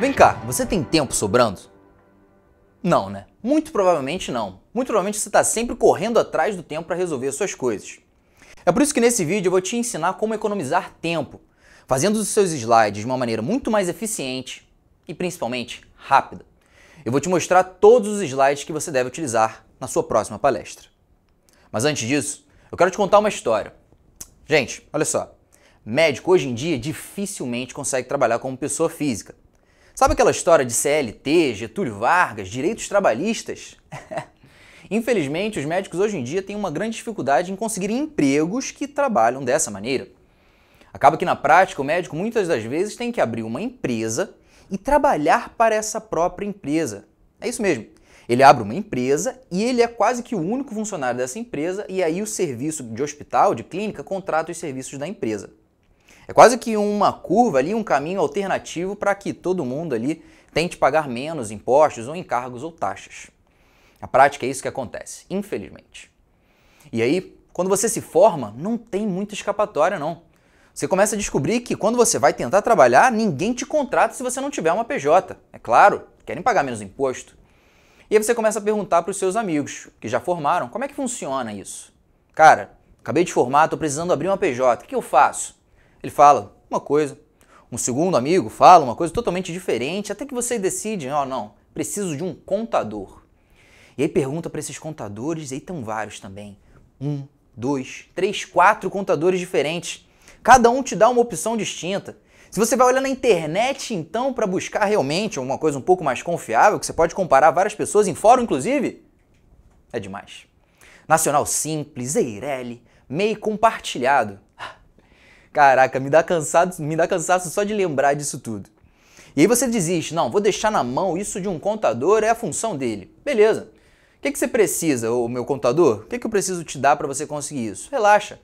Vem cá, você tem tempo sobrando? Não, né? Muito provavelmente não. Muito provavelmente você está sempre correndo atrás do tempo para resolver as suas coisas. É por isso que nesse vídeo eu vou te ensinar como economizar tempo, fazendo os seus slides de uma maneira muito mais eficiente e principalmente rápida. Eu vou te mostrar todos os slides que você deve utilizar na sua próxima palestra. Mas antes disso, eu quero te contar uma história. Gente, olha só. Médico hoje em dia dificilmente consegue trabalhar como pessoa física. Sabe aquela história de CLT, Getúlio Vargas, direitos trabalhistas? Infelizmente, os médicos hoje em dia têm uma grande dificuldade em conseguir empregos que trabalham dessa maneira. Acaba que na prática o médico muitas das vezes tem que abrir uma empresa e trabalhar para essa própria empresa. É isso mesmo. Ele abre uma empresa e ele é quase que o único funcionário dessa empresa e aí o serviço de hospital, de clínica, contrata os serviços da empresa. É quase que uma curva ali, um caminho alternativo para que todo mundo ali tente pagar menos impostos ou encargos ou taxas. Na prática é isso que acontece, infelizmente. E aí, quando você se forma, não tem muita escapatória não. Você começa a descobrir que quando você vai tentar trabalhar, ninguém te contrata se você não tiver uma PJ. É claro, querem pagar menos imposto. E aí você começa a perguntar para os seus amigos que já formaram, como é que funciona isso? Cara, acabei de formar, estou precisando abrir uma PJ, o que eu faço? Ele fala uma coisa, um segundo amigo fala uma coisa totalmente diferente, até que você decide, não, preciso de um contador. E aí pergunta para esses contadores, e aí estão vários também. 1, 2, 3, 4 contadores diferentes. Cada um te dá uma opção distinta. Se você vai olhar na internet, então, para buscar realmente alguma coisa um pouco mais confiável, que você pode comparar várias pessoas em fórum, inclusive, é demais. Nacional Simples, Eireli, MEI compartilhado. Caraca, me dá cansaço só de lembrar disso tudo. E aí você desiste, não, vou deixar na mão isso de um contador, é a função dele. Beleza. O que você precisa, ô meu contador? O que eu preciso te dar para você conseguir isso? Relaxa.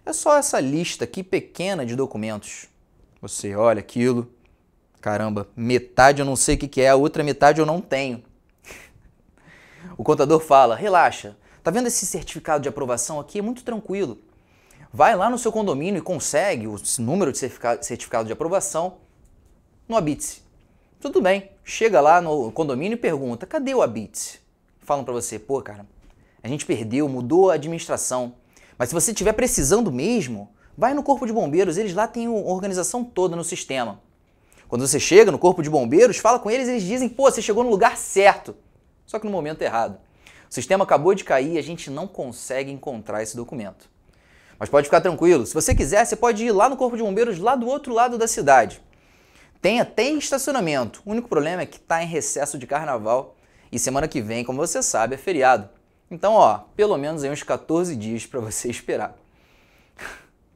É só essa lista aqui pequena de documentos. Você olha aquilo, caramba, metade eu não sei o que é, a outra metade eu não tenho. O contador fala, relaxa, tá vendo esse certificado de aprovação aqui? É muito tranquilo. Vai lá no seu condomínio e consegue o número de certificado de aprovação no Habite. Tudo bem, chega lá no condomínio e pergunta, cadê o Habite? Falam para você, pô cara, a gente perdeu, mudou a administração, mas se você estiver precisando mesmo, vai no Corpo de Bombeiros, eles lá têm a organização toda no sistema. Quando você chega no Corpo de Bombeiros, fala com eles, eles dizem, pô, você chegou no lugar certo, só que no momento errado. O sistema acabou de cair e a gente não consegue encontrar esse documento. Mas pode ficar tranquilo, se você quiser, você pode ir lá no Corpo de Bombeiros, lá do outro lado da cidade. Tem até estacionamento, o único problema é que está em recesso de carnaval e semana que vem, como você sabe, é feriado. Então, pelo menos aí uns 14 dias para você esperar.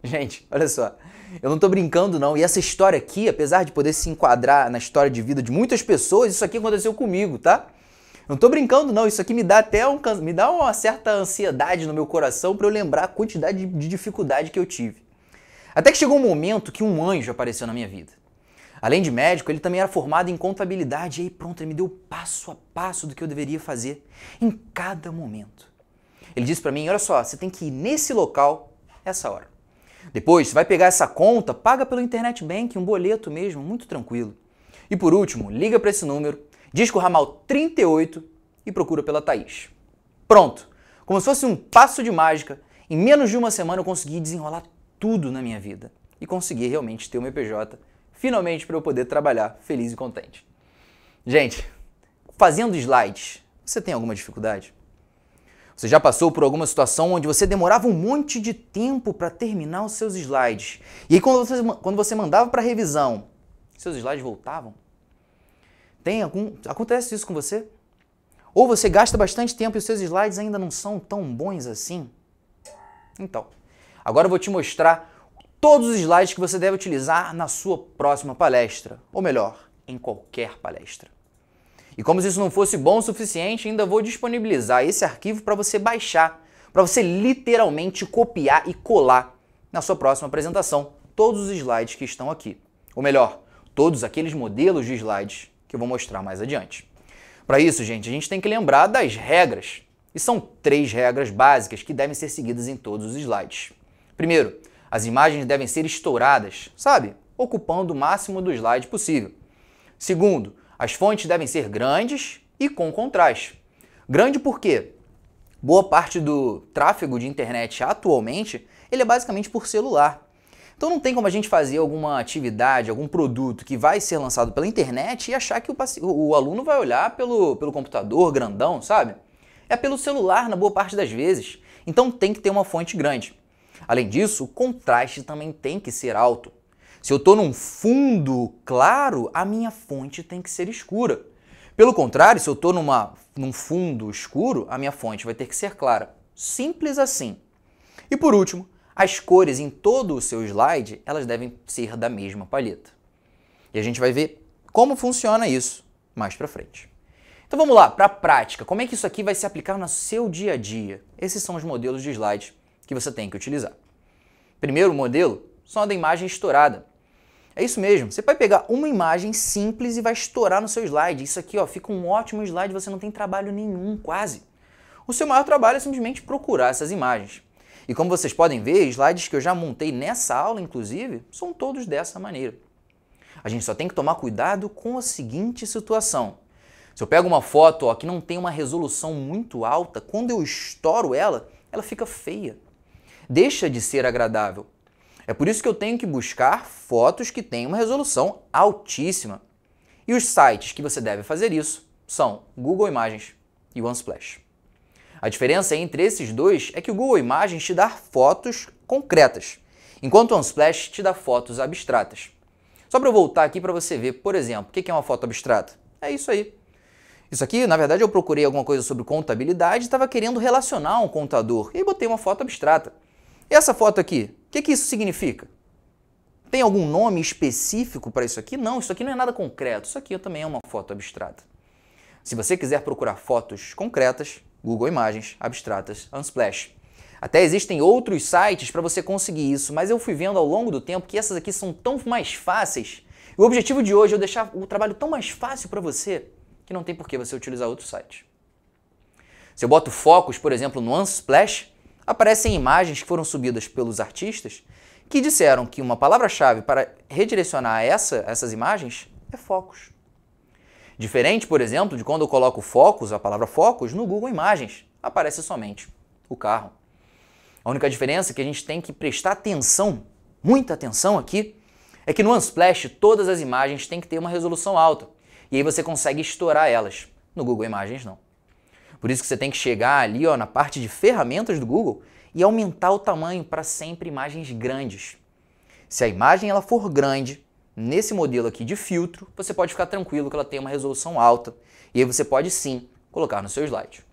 Gente, olha só, eu não estou brincando não, e essa história aqui, apesar de poder se enquadrar na história de vida de muitas pessoas, isso aqui aconteceu comigo, tá? Não estou brincando não, isso aqui me dá até uma certa ansiedade no meu coração para eu lembrar a quantidade de dificuldade que eu tive. Até que chegou um momento que um anjo apareceu na minha vida. Além de médico, ele também era formado em contabilidade e aí pronto, ele me deu o passo a passo do que eu deveria fazer em cada momento. Ele disse para mim, olha só, você tem que ir nesse local, essa hora. Depois, você vai pegar essa conta, paga pelo internet banking, um boleto mesmo, muito tranquilo. E por último, liga para esse número, diz que o ramal 38 e procura pela Thaís. Pronto, como se fosse um passo de mágica, em menos de uma semana eu consegui desenrolar tudo na minha vida e consegui realmente ter o meu PJ, finalmente para eu poder trabalhar feliz e contente. Gente, fazendo slides, você tem alguma dificuldade? Você já passou por alguma situação onde você demorava um monte de tempo para terminar os seus slides? E aí quando você mandava para revisão, seus slides voltavam? Acontece isso com você? Ou você gasta bastante tempo e os seus slides ainda não são tão bons assim? Então, agora eu vou te mostrar todos os slides que você deve utilizar na sua próxima palestra, ou melhor, em qualquer palestra. E como se isso não fosse bom o suficiente, ainda vou disponibilizar esse arquivo para você baixar, para você literalmente copiar e colar na sua próxima apresentação todos os slides que estão aqui. Ou melhor, todos aqueles modelos de slides que eu vou mostrar mais adiante. Para isso, gente, a gente tem que lembrar das regras. E são 3 regras básicas que devem ser seguidas em todos os slides. Primeiro, as imagens devem ser estouradas, sabe? Ocupando o máximo do slide possível. Segundo, as fontes devem ser grandes e com contraste. Grande por quê? Boa parte do tráfego de internet atualmente, ele é basicamente por celular. Então não tem como a gente fazer alguma atividade, algum produto que vai ser lançado pela internet e achar que o aluno vai olhar pelo computador grandão, sabe? É pelo celular na boa parte das vezes. Então tem que ter uma fonte grande. Além disso, o contraste também tem que ser alto. Se eu estou num fundo claro, a minha fonte tem que ser escura. Pelo contrário, se eu estou num fundo escuro, a minha fonte vai ter que ser clara. Simples assim. E por último, as cores em todo o seu slide, elas devem ser da mesma palheta. E a gente vai ver como funciona isso mais para frente. Então vamos lá, para a prática. Como é que isso aqui vai se aplicar no seu dia a dia? Esses são os modelos de slide que você tem que utilizar. Primeiro modelo, são a da imagem estourada. É isso mesmo, você vai pegar uma imagem simples e vai estourar no seu slide. Isso aqui ó, fica um ótimo slide, você não tem trabalho nenhum, quase. O seu maior trabalho é simplesmente procurar essas imagens. E como vocês podem ver, slides que eu já montei nessa aula, inclusive, são todos dessa maneira. A gente só tem que tomar cuidado com a seguinte situação. Se eu pego uma foto ó, que não tem uma resolução muito alta, quando eu estouro ela, ela fica feia. Deixa de ser agradável. É por isso que eu tenho que buscar fotos que tenham uma resolução altíssima. E os sites que você deve fazer isso são Google Imagens e Unsplash. A diferença entre esses dois é que o Google Imagens te dá fotos concretas, enquanto o Unsplash te dá fotos abstratas. Só para eu voltar aqui para você ver, por exemplo, o que é uma foto abstrata? É isso aí. Isso aqui, na verdade, eu procurei alguma coisa sobre contabilidade e estava querendo relacionar um contador, e aí botei uma foto abstrata. E essa foto aqui, o que isso significa? Tem algum nome específico para isso aqui? Não, isso aqui não é nada concreto, isso aqui também é uma foto abstrata. Se você quiser procurar fotos concretas, Google Imagens, abstratas, Unsplash. Até existem outros sites para você conseguir isso, mas eu fui vendo ao longo do tempo que essas aqui são tão mais fáceis. E o objetivo de hoje é eu deixar o trabalho tão mais fácil para você que não tem por que você utilizar outro site. Se eu boto focos, por exemplo, no Unsplash, aparecem imagens que foram subidas pelos artistas que disseram que uma palavra-chave para redirecionar essas imagens é focos. Diferente, por exemplo, de quando eu coloco focus, a palavra focus, no Google Imagens, aparece somente o carro. A única diferença que a gente tem que prestar atenção, muita atenção aqui, é que no Unsplash todas as imagens têm que ter uma resolução alta, e aí você consegue estourar elas. No Google Imagens não. Por isso que você tem que chegar ali ó, na parte de ferramentas do Google e aumentar o tamanho para sempre imagens grandes. Se a imagem ela for grande, nesse modelo aqui de filtro, você pode ficar tranquilo que ela tem uma resolução alta e aí você pode sim colocar no seu slide.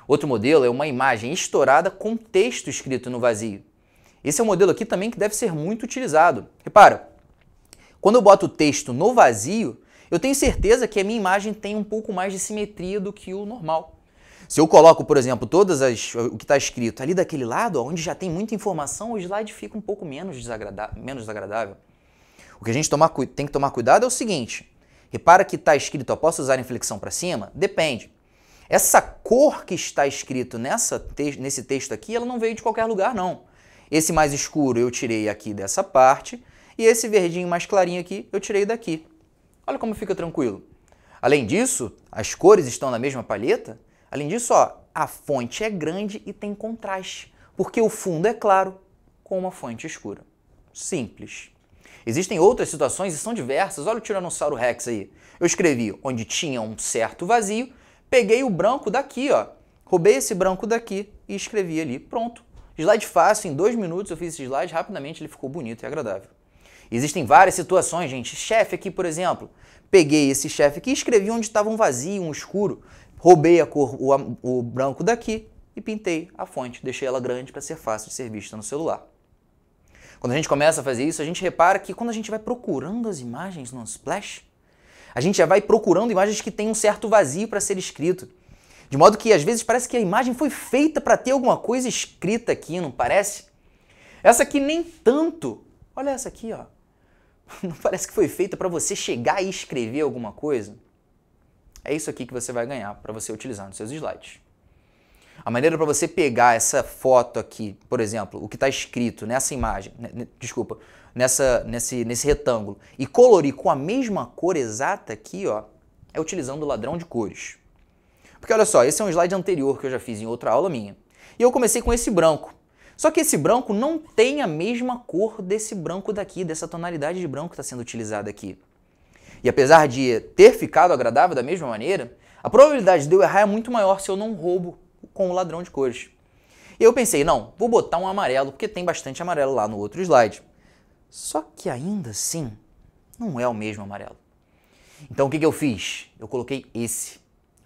Outro modelo é uma imagem estourada com texto escrito no vazio. Esse é um modelo aqui também que deve ser muito utilizado. Repara, quando eu boto o texto no vazio, eu tenho certeza que a minha imagem tem um pouco mais de simetria do que o normal. Se eu coloco, por exemplo, o que está escrito ali daquele lado, onde já tem muita informação, o slide fica um pouco menos desagradável. O que a gente tem que tomar cuidado é o seguinte, repara que está escrito, posso usar inflexão para cima? Depende. Essa cor que está escrito nesse texto aqui, ela não veio de qualquer lugar, não. Esse mais escuro eu tirei aqui dessa parte, e esse verdinho mais clarinho aqui eu tirei daqui. Olha como fica tranquilo. Além disso, as cores estão na mesma palheta. Além disso, ó, a fonte é grande e tem contraste, porque o fundo é claro com uma fonte escura. Simples. Existem outras situações e são diversas. Olha o Tiranossauro Rex aí. Eu escrevi onde tinha um certo vazio, peguei o branco daqui, ó, roubei esse branco daqui e escrevi ali. Pronto. Slide fácil, em 2 minutos eu fiz esse slide, rapidamente ele ficou bonito e agradável. Existem várias situações, gente. Chefe aqui, por exemplo. Peguei esse chefe aqui e escrevi onde estava um vazio, um escuro. Roubei a cor, o branco daqui e pintei a fonte. Deixei ela grande para ser fácil de ser vista no celular. Quando a gente começa a fazer isso, a gente repara que quando a gente vai procurando as imagens no Unsplash, a gente já vai procurando imagens que têm um certo vazio para ser escrito. De modo que às vezes parece que a imagem foi feita para ter alguma coisa escrita aqui, não parece? Essa aqui nem tanto. Olha essa aqui, ó. Não parece que foi feita para você chegar e escrever alguma coisa? É isso aqui que você vai ganhar para você utilizar nos seus slides. A maneira para você pegar essa foto aqui, por exemplo, o que está escrito nessa imagem, nesse retângulo e colorir com a mesma cor exata aqui, ó, é utilizando o ladrão de cores. Porque olha só, esse é um slide anterior que eu já fiz em outra aula minha. E eu comecei com esse branco. Só que esse branco não tem a mesma cor desse branco daqui, dessa tonalidade de branco que está sendo utilizada aqui. E apesar de ter ficado agradável da mesma maneira, a probabilidade de eu errar é muito maior se eu não roubo com o ladrão de cores. E eu pensei, não, vou botar um amarelo, porque tem bastante amarelo lá no outro slide. Só que ainda assim, não é o mesmo amarelo. Então o que eu fiz? Eu coloquei esse.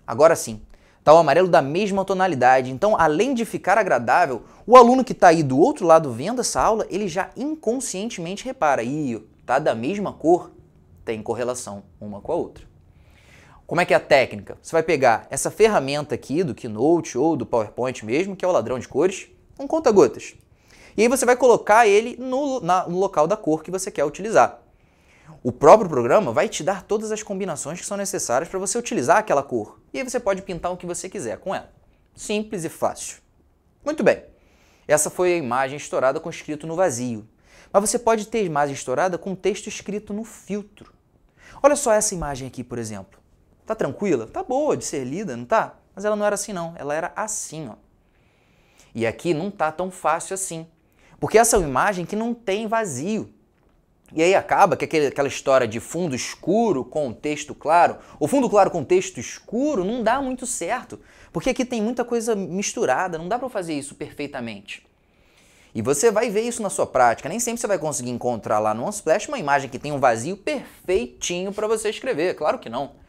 Agora sim, está o amarelo da mesma tonalidade. Então, além de ficar agradável, o aluno que está aí do outro lado vendo essa aula, ele já inconscientemente repara, tá da mesma cor, tem correlação uma com a outra. Como é que é a técnica? Você vai pegar essa ferramenta aqui do Keynote ou do PowerPoint mesmo, que é o ladrão de cores, um conta-gotas. E aí você vai colocar ele no local da cor que você quer utilizar. O próprio programa vai te dar todas as combinações que são necessárias para você utilizar aquela cor. E aí você pode pintar o que você quiser com ela. Simples e fácil. Muito bem. Essa foi a imagem estourada com escrito no vazio. Mas você pode ter imagem estourada com texto escrito no filtro. Olha só essa imagem aqui, por exemplo. Tá tranquila? Tá boa de ser lida, não tá? Mas ela não era assim não, ela era assim, ó. E aqui não tá tão fácil assim. Porque essa é uma imagem que não tem vazio. E aí acaba que aquela história de fundo escuro com texto claro, ou fundo claro com texto escuro, não dá muito certo. Porque aqui tem muita coisa misturada, não dá para fazer isso perfeitamente. E você vai ver isso na sua prática. Nem sempre você vai conseguir encontrar lá no Unsplash uma imagem que tem um vazio perfeitinho para você escrever. Claro que não.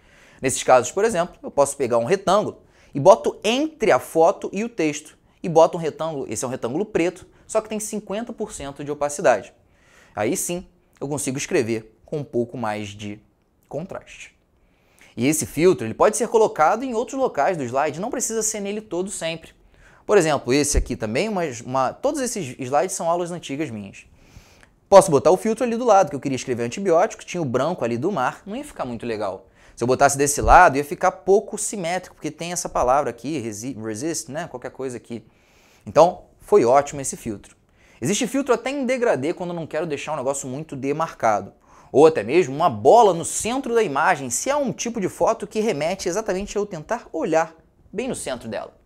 Nesses casos, por exemplo, eu posso pegar um retângulo e boto entre a foto e o texto. E boto um retângulo, esse é um retângulo preto, só que tem 50% de opacidade. Aí sim, eu consigo escrever com um pouco mais de contraste. E esse filtro ele pode ser colocado em outros locais do slide, não precisa ser nele todo sempre. Por exemplo, esse aqui também, todos esses slides são aulas antigas minhas. Posso botar o filtro ali do lado, que eu queria escrever antibiótico, tinha o branco ali do mar, não ia ficar muito legal. Se eu botasse desse lado, ia ficar pouco simétrico, porque tem essa palavra aqui, resist, né? Qualquer coisa aqui. Então, foi ótimo esse filtro. Existe filtro até em degradê quando eu não quero deixar um negócio muito demarcado. Ou até mesmo uma bola no centro da imagem, se é um tipo de foto que remete exatamente a eu tentar olhar bem no centro dela.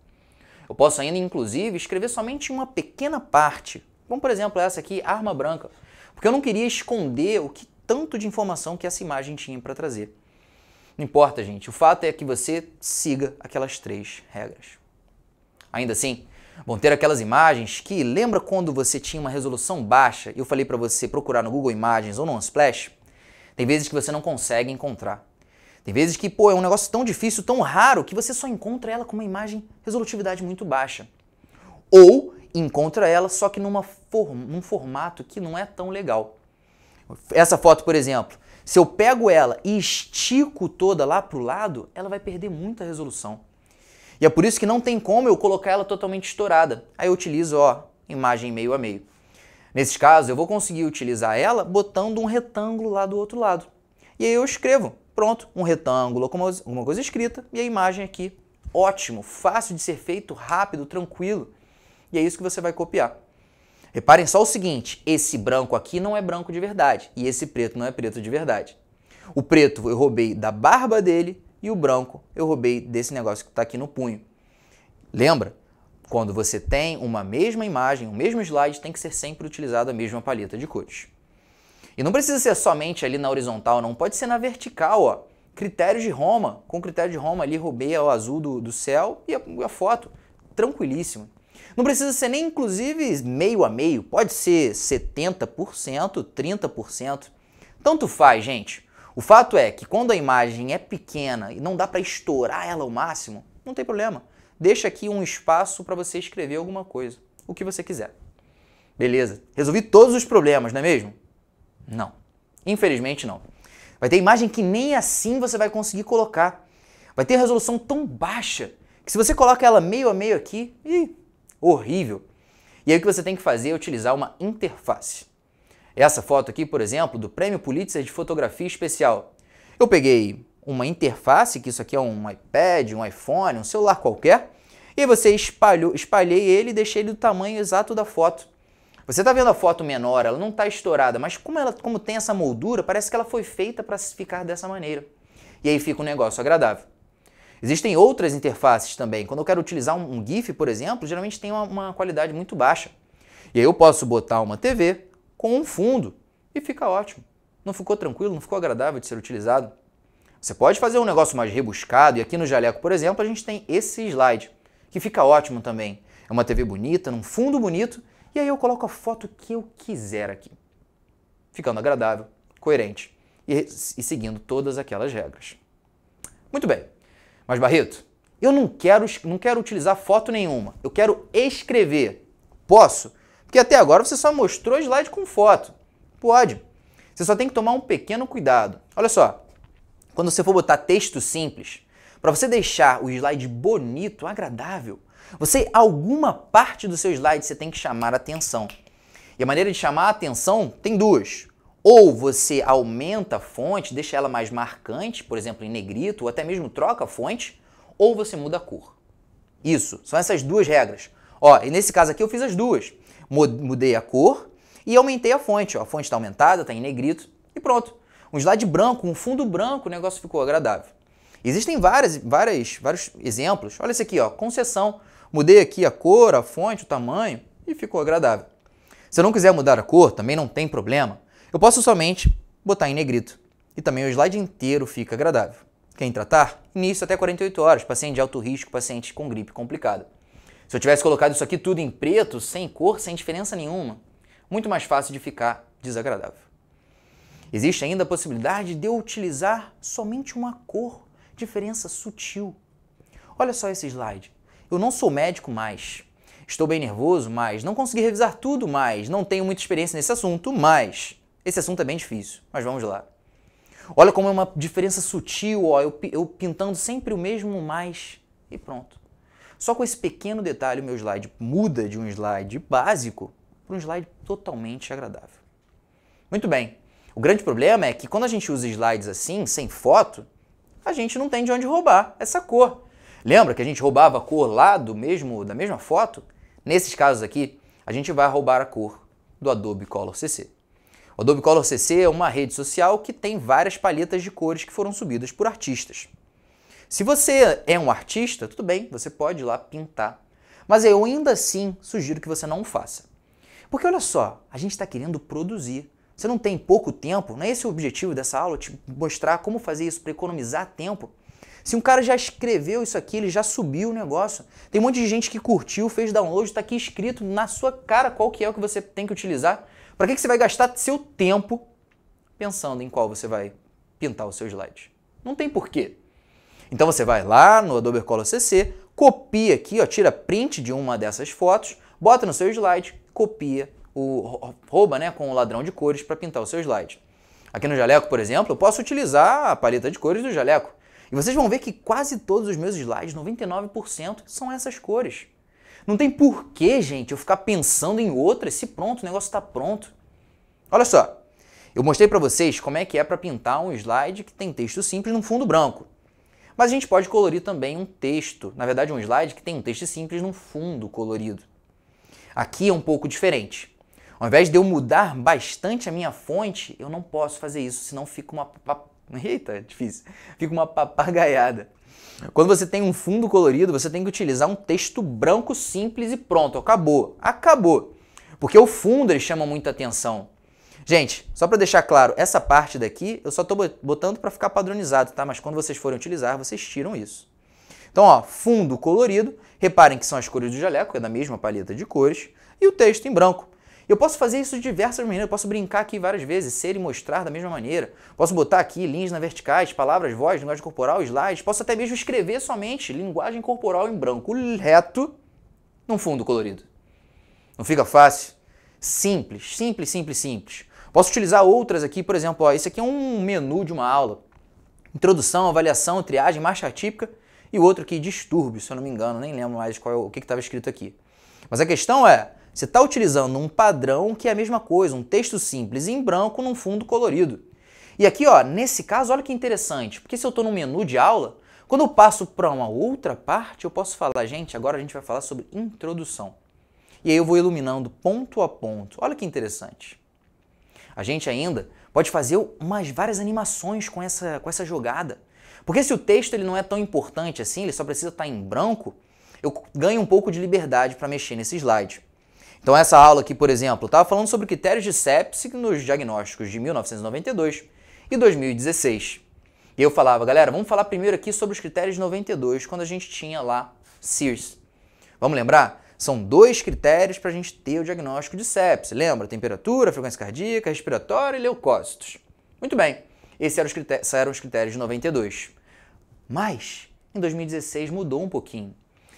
Eu posso ainda, inclusive, escrever somente uma pequena parte, como por exemplo essa aqui, arma branca, porque eu não queria esconder o que tanto de informação que essa imagem tinha para trazer. Não importa, gente, o fato é que você siga aquelas 3 regras. Ainda assim, vão ter aquelas imagens que, lembra quando você tinha uma resolução baixa e eu falei para você procurar no Google Imagens ou no Unsplash? Tem vezes que você não consegue encontrar. Tem vezes que, é um negócio tão difícil, tão raro, que você só encontra ela com uma imagem resolutividade muito baixa. Ou encontra ela só que num formato que não é tão legal. Essa foto, por exemplo, se eu pego ela e estico toda lá para o lado, ela vai perder muita resolução. E é por isso que não tem como eu colocar ela totalmente estourada. Aí eu utilizo, imagem meio a meio. Nesses casos, eu vou conseguir utilizar ela botando um retângulo lá do outro lado. E aí eu escrevo, pronto, um retângulo com alguma coisa escrita e a imagem aqui. Ótimo, fácil de ser feito, rápido, tranquilo. E é isso que você vai copiar. Reparem só o seguinte, esse branco aqui não é branco de verdade e esse preto não é preto de verdade. O preto eu roubei da barba dele e o branco eu roubei desse negócio que está aqui no punho. Lembra? Quando você tem uma mesma imagem, o mesmo slide, tem que ser sempre utilizada a mesma paleta de cores. E não precisa ser somente ali na horizontal, não. Pode ser na vertical, Critérios de Roma. Com critério de Roma ali roubei o azul do céu e a foto. Tranquilíssimo. Não precisa ser nem, inclusive, meio a meio. Pode ser 70%, 30%. Tanto faz, gente. O fato é que quando a imagem é pequena e não dá para estourar ela ao máximo, não tem problema. Deixa aqui um espaço para você escrever alguma coisa, o que você quiser. Beleza, resolvi todos os problemas, não é mesmo? Não, infelizmente não. Vai ter imagem que nem assim você vai conseguir colocar. Vai ter resolução tão baixa que se você coloca ela meio a meio aqui, horrível. E aí o que você tem que fazer é utilizar uma interface. Essa foto aqui, por exemplo, do Prêmio Pulitzer de Fotografia Especial. Eu peguei uma interface, que isso aqui é um iPad, um iPhone, um celular qualquer, e aí você espalhei ele e deixei ele do tamanho exato da foto. Você está vendo a foto menor, ela não está estourada, mas como tem essa moldura, parece que ela foi feita para ficar dessa maneira. E aí fica um negócio agradável. Existem outras interfaces também. Quando eu quero utilizar um GIF, por exemplo, geralmente tem uma qualidade muito baixa. E aí eu posso botar uma TV com um fundo e fica ótimo. Não ficou tranquilo, não ficou agradável de ser utilizado. Você pode fazer um negócio mais rebuscado, e aqui no Jaleco, por exemplo, a gente tem esse slide, que fica ótimo também. É uma TV bonita, num fundo bonito, e aí eu coloco a foto que eu quiser aqui. Ficando agradável, coerente e seguindo todas aquelas regras. Muito bem. Mas, Barreto, eu não quero utilizar foto nenhuma. Eu quero escrever. Posso? Porque até agora você só mostrou slide com foto. Pode. Você só tem que tomar um pequeno cuidado. Olha só. Quando você for botar texto simples, para você deixar o slide bonito, agradável, alguma parte do seu slide você tem que chamar a atenção. E a maneira de chamar a atenção tem duas. Ou você aumenta a fonte, deixa ela mais marcante, por exemplo, em negrito, ou até mesmo troca a fonte, ou você muda a cor. Isso, são essas duas regras. Ó, e nesse caso aqui eu fiz as duas. Mudei a cor e aumentei a fonte. Ó, a fonte está aumentada, está em negrito e pronto. Um slide branco, um fundo branco, o negócio ficou agradável. Existem vários exemplos. Olha esse aqui, ó, concessão. Mudei aqui a cor, a fonte, o tamanho e ficou agradável. Se eu não quiser mudar a cor, também não tem problema. Eu posso somente botar em negrito. E também o slide inteiro fica agradável. Quem tratar? Início até 48 horas. Paciente de alto risco, paciente com gripe complicada. Se eu tivesse colocado isso aqui tudo em preto, sem cor, sem diferença nenhuma, muito mais fácil de ficar desagradável. Existe ainda a possibilidade de eu utilizar somente uma cor, diferença sutil. Olha só esse slide. Eu não sou médico mais. Estou bem nervoso, mas não consegui revisar tudo mais. Não tenho muita experiência nesse assunto, mas esse assunto é bem difícil. Mas vamos lá. Olha como é uma diferença sutil, ó, eu pintando sempre o mesmo mais e pronto. Só com esse pequeno detalhe o meu slide muda de um slide básico para um slide totalmente agradável. Muito bem. O grande problema é que quando a gente usa slides assim, sem foto, a gente não tem de onde roubar essa cor. Lembra que a gente roubava a cor lá da mesma foto? Nesses casos aqui, a gente vai roubar a cor do Adobe Color CC. O Adobe Color CC é uma rede social que tem várias paletas de cores que foram subidas por artistas. Se você é um artista, tudo bem, você pode ir lá pintar. Mas eu ainda assim sugiro que você não faça. Porque olha só, a gente está querendo produzir. Você não tem pouco tempo, não é esse o objetivo dessa aula, te mostrar como fazer isso para economizar tempo. Se um cara já escreveu isso aqui, ele já subiu o negócio. Tem um monte de gente que curtiu, fez download, está aqui escrito na sua cara qual que é o que você tem que utilizar. Para que você vai gastar seu tempo pensando em qual você vai pintar o seu slide? Não tem porquê. Então você vai lá no Adobe Color CC, copia aqui, ó, tira print de uma dessas fotos, bota no seu slide, copia, rouba, né, com o ladrão de cores para pintar o seu slide. Aqui no Jaleco, por exemplo, eu posso utilizar a paleta de cores do Jaleco. E vocês vão ver que quase todos os meus slides, 99%, são essas cores. Não tem porquê, gente, eu ficar pensando em outras se pronto, o negócio está pronto. Olha só, eu mostrei para vocês como é que é para pintar um slide que tem texto simples num fundo branco. Mas a gente pode colorir também um texto, na verdade um slide que tem um texto simples num fundo colorido. Aqui é um pouco diferente. Ao invés de eu mudar bastante a minha fonte, eu não posso fazer isso, senão fica uma... Eita, é difícil. Fica uma papagaiada. Quando você tem um fundo colorido, você tem que utilizar um texto branco simples e pronto, acabou. Acabou. Porque o fundo ele chama muita atenção. Gente, só para deixar claro, essa parte daqui eu só estou botando para ficar padronizado, tá? Mas quando vocês forem utilizar, vocês tiram isso. Então, ó, fundo colorido, reparem que são as cores do Jaleco, é da mesma paleta de cores, e o texto em branco. Eu posso fazer isso de diversas maneiras, eu posso brincar aqui várias vezes, ser e mostrar da mesma maneira. Posso botar aqui linhas na verticais, palavras, voz, linguagem corporal, slides. Posso até mesmo escrever somente linguagem corporal em branco reto num fundo colorido. Não fica fácil? Simples, simples, simples, simples. Posso utilizar outras aqui, por exemplo, ó, esse aqui é um menu de uma aula. Introdução, avaliação, triagem, marcha típica e o outro aqui, distúrbio, se eu não me engano, nem lembro mais o que estava escrito aqui. Mas a questão é, você está utilizando um padrão que é a mesma coisa, um texto simples em branco num fundo colorido. E aqui, ó, nesse caso, olha que interessante, porque se eu estou num menu de aula, quando eu passo para uma outra parte, eu posso falar, gente, agora a gente vai falar sobre introdução. E aí eu vou iluminando ponto a ponto. Olha que interessante. A gente ainda pode fazer várias animações com essa jogada. Porque se o texto ele não é tão importante assim, ele só precisa estar em branco, eu ganho um pouco de liberdade para mexer nesse slide. Então essa aula aqui, por exemplo, eu estava falando sobre critérios de sepse nos diagnósticos de 1992 e 2016. E eu falava, galera, vamos falar primeiro aqui sobre os critérios de 92, quando a gente tinha lá SIRS. Vamos lembrar? São 2 critérios para a gente ter o diagnóstico de sepse. Lembra? Temperatura, frequência cardíaca, respiratória e leucócitos. Muito bem, esses eram os critérios de 92. Mas, em 2016 mudou um pouquinho.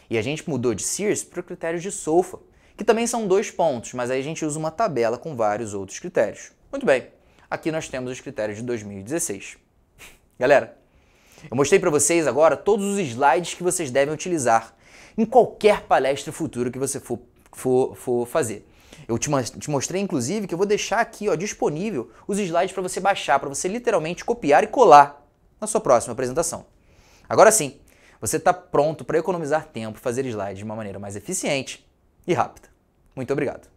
E a gente mudou de SIRS para o critério de SOFA, que também são 2 pontos, mas aí a gente usa uma tabela com vários outros critérios. Muito bem, aqui nós temos os critérios de 2016. Galera, eu mostrei para vocês agora todos os slides que vocês devem utilizar em qualquer palestra futura que você for fazer. Eu te mostrei, inclusive, que eu vou deixar aqui disponível os slides para você baixar, para você literalmente copiar e colar na sua próxima apresentação. Agora sim, você está pronto para economizar tempo e fazer slides de uma maneira mais eficiente e rápida. Muito obrigado.